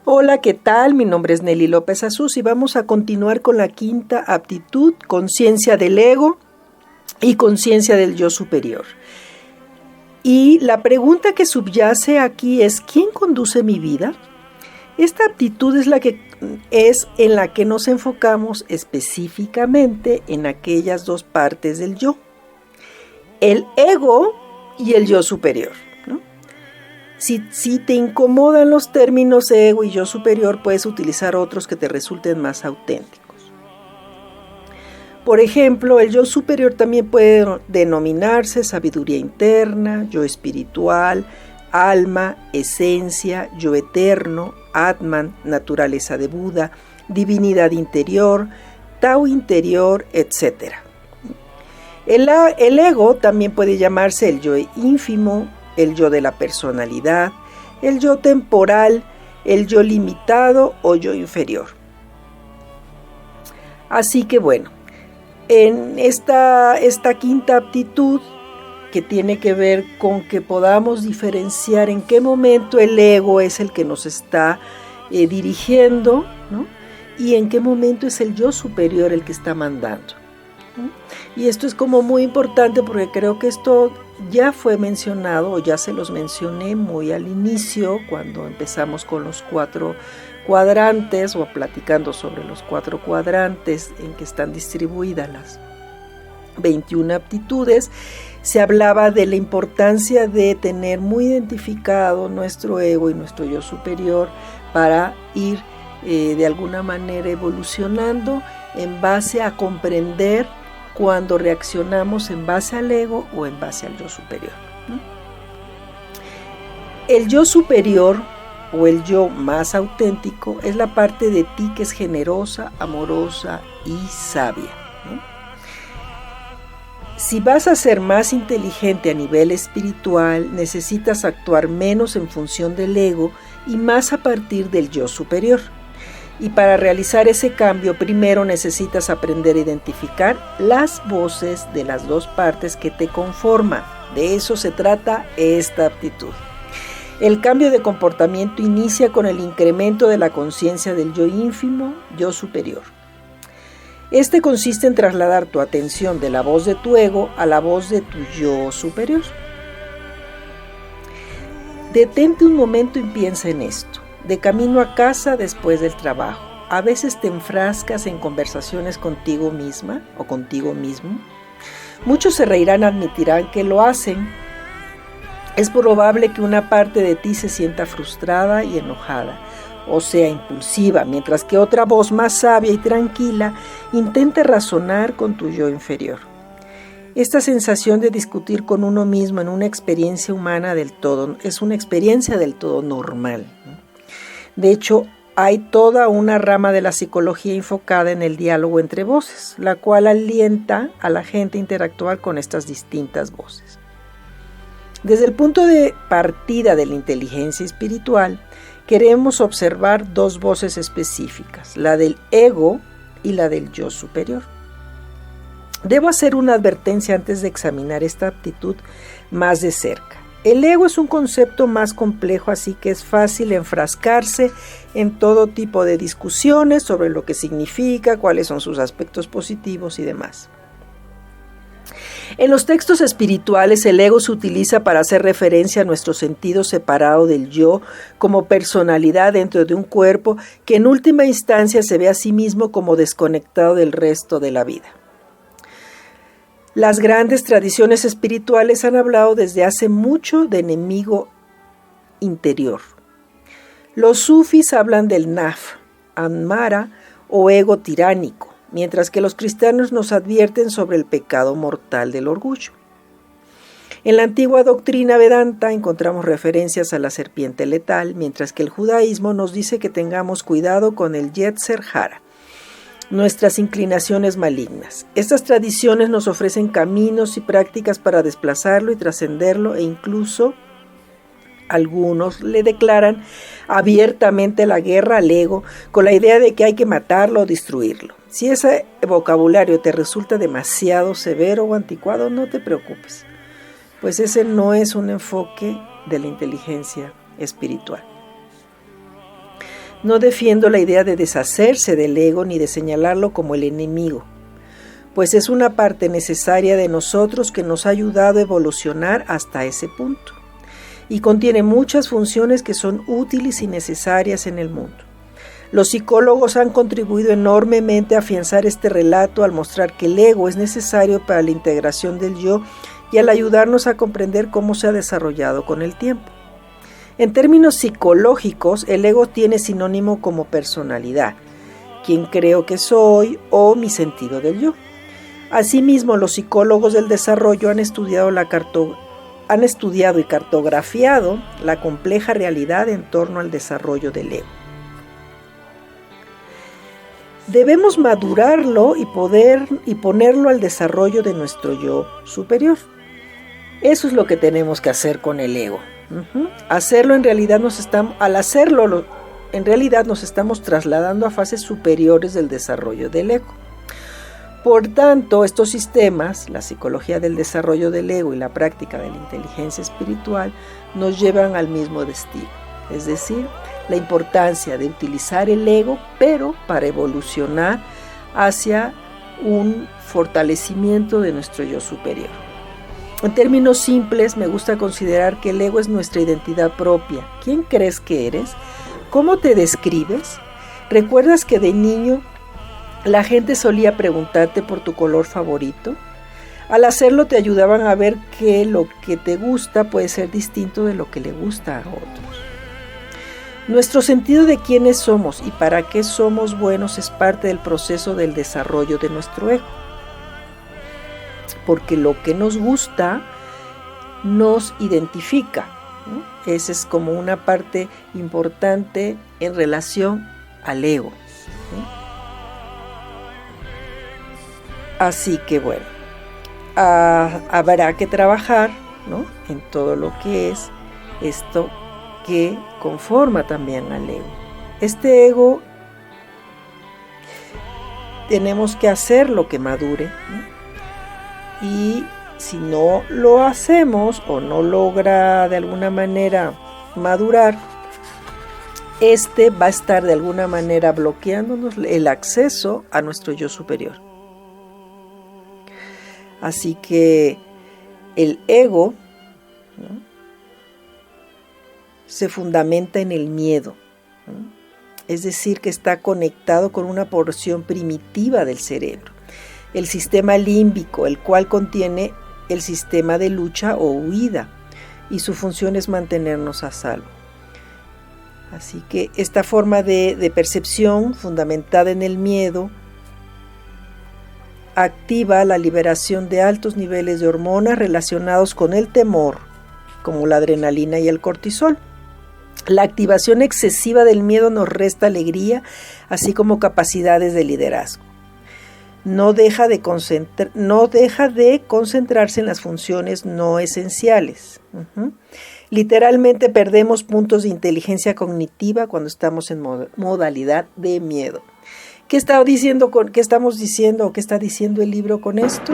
Hola, ¿qué tal? Mi nombre es Nelly López Azús y vamos a continuar con la quinta aptitud, conciencia del ego y conciencia del yo superior. Y la pregunta que subyace aquí es, ¿quién conduce mi vida? Esta aptitud es en la que nos enfocamos específicamente en aquellas dos partes del yo, el ego y el yo superior. Si te incomodan los términos ego y yo superior, puedes utilizar otros que te resulten más auténticos. Por ejemplo, el yo superior también puede denominarse sabiduría interna, yo espiritual, alma, esencia, yo eterno, Atman, naturaleza de Buda, divinidad interior, Tao interior, etc. El ego también puede llamarse el yo ínfimo, el yo de la personalidad, el yo temporal, el yo limitado o yo inferior. Así que bueno, en esta quinta aptitud que tiene que ver con que podamos diferenciar en qué momento el ego es el que nos está dirigiendo, ¿no? Y en qué momento es el yo superior el que está mandando. Y esto es como muy importante porque creo que esto ya fue mencionado o ya se los mencioné muy al inicio cuando empezamos con los 4 cuadrantes o platicando sobre los 4 cuadrantes en que están distribuidas las 21 aptitudes. Se hablaba de la importancia de tener muy identificado nuestro ego y nuestro yo superior para ir de alguna manera evolucionando en base a comprender cuando reaccionamos en base al ego o en base al yo superior. El yo superior o el yo más auténtico es la parte de ti que es generosa, amorosa y sabia. Si vas a ser más inteligente a nivel espiritual, necesitas actuar menos en función del ego y más a partir del yo superior. Y para realizar ese cambio, primero necesitas aprender a identificar las voces de las dos partes que te conforman. De eso se trata esta aptitud. El cambio de comportamiento inicia con el incremento de la conciencia del yo ínfimo, yo superior. Este consiste en trasladar tu atención de la voz de tu ego a la voz de tu yo superior. Detente un momento y piensa en esto. De camino a casa después del trabajo, a veces te enfrascas en conversaciones contigo misma o contigo mismo. Muchos se reirán, admitirán que lo hacen. Es probable que una parte de ti se sienta frustrada y enojada, o sea, impulsiva, mientras que otra voz más sabia y tranquila intente razonar con tu yo inferior. Esta sensación de discutir con uno mismo en una experiencia humana es una experiencia del todo normal. De hecho, hay toda una rama de la psicología enfocada en el diálogo entre voces, la cual alienta a la gente a interactuar con estas distintas voces. Desde el punto de partida de la inteligencia espiritual, queremos observar dos voces específicas, la del ego y la del yo superior. Debo hacer una advertencia antes de examinar esta aptitud más de cerca. El ego es un concepto más complejo, así que es fácil enfrascarse en todo tipo de discusiones sobre lo que significa, cuáles son sus aspectos positivos y demás. En los textos espirituales, el ego se utiliza para hacer referencia a nuestro sentido separado del yo como personalidad dentro de un cuerpo que en última instancia se ve a sí mismo como desconectado del resto de la vida. Las grandes tradiciones espirituales han hablado desde hace mucho de enemigo interior. Los sufis hablan del nafs, amara o ego tiránico, mientras que los cristianos nos advierten sobre el pecado mortal del orgullo. En la antigua doctrina Vedanta encontramos referencias a la serpiente letal, mientras que el judaísmo nos dice que tengamos cuidado con el Yetzer Hara, nuestras inclinaciones malignas. Estas tradiciones nos ofrecen caminos y prácticas para desplazarlo y trascenderlo, e incluso algunos le declaran abiertamente la guerra al ego con la idea de que hay que matarlo o destruirlo. Si ese vocabulario te resulta demasiado severo o anticuado, no te preocupes, pues ese no es un enfoque de la inteligencia espiritual. No defiendo la idea de deshacerse del ego ni de señalarlo como el enemigo, pues es una parte necesaria de nosotros que nos ha ayudado a evolucionar hasta ese punto, y contiene muchas funciones que son útiles y necesarias en el mundo. Los psicólogos han contribuido enormemente a afianzar este relato al mostrar que el ego es necesario para la integración del yo y al ayudarnos a comprender cómo se ha desarrollado con el tiempo. En términos psicológicos, el ego tiene sinónimo como personalidad, quién creo que soy o mi sentido del yo. Asimismo, los psicólogos del desarrollo han estudiado y cartografiado la compleja realidad en torno al desarrollo del ego. Debemos madurarlo y ponerlo al desarrollo de nuestro yo superior. Eso es lo que tenemos que hacer con el ego. Al hacerlo en realidad nos estamos trasladando a fases superiores del desarrollo del ego. Por tanto, estos sistemas, la psicología del desarrollo del ego y la práctica de la inteligencia espiritual, nos llevan al mismo destino, es decir, la importancia de utilizar el ego, pero para evolucionar hacia un fortalecimiento de nuestro yo superior. En términos simples, me gusta considerar que el ego es nuestra identidad propia. ¿Quién crees que eres? ¿Cómo te describes? ¿Recuerdas que de niño la gente solía preguntarte por tu color favorito? Al hacerlo te ayudaban a ver que lo que te gusta puede ser distinto de lo que le gusta a otros. Nuestro sentido de quiénes somos y para qué somos buenos es parte del proceso del desarrollo de nuestro ego. Porque lo que nos gusta nos identifica, ¿no? Esa es como una parte importante en relación al ego, ¿no? Así que bueno, habrá que trabajar, ¿no?, en todo lo que es esto que conforma también al ego. Este ego tenemos que hacer lo que madure, ¿no? Y si no lo hacemos o no logra de alguna manera madurar, este va a estar de alguna manera bloqueándonos el acceso a nuestro yo superior. Así que el ego, ¿no?, se fundamenta en el miedo, ¿no? Es decir, que está conectado con una porción primitiva del cerebro, el sistema límbico, el cual contiene el sistema de lucha o huida, y su función es mantenernos a salvo. Así que esta forma de percepción fundamentada en el miedo activa la liberación de altos niveles de hormonas relacionados con el temor, como la adrenalina y el cortisol. La activación excesiva del miedo nos resta alegría, así como capacidades de liderazgo. No deja de concentrarse en las funciones no esenciales. Literalmente perdemos puntos de inteligencia cognitiva cuando estamos en modalidad de miedo. ¿Qué estamos diciendo o qué está diciendo el libro con esto?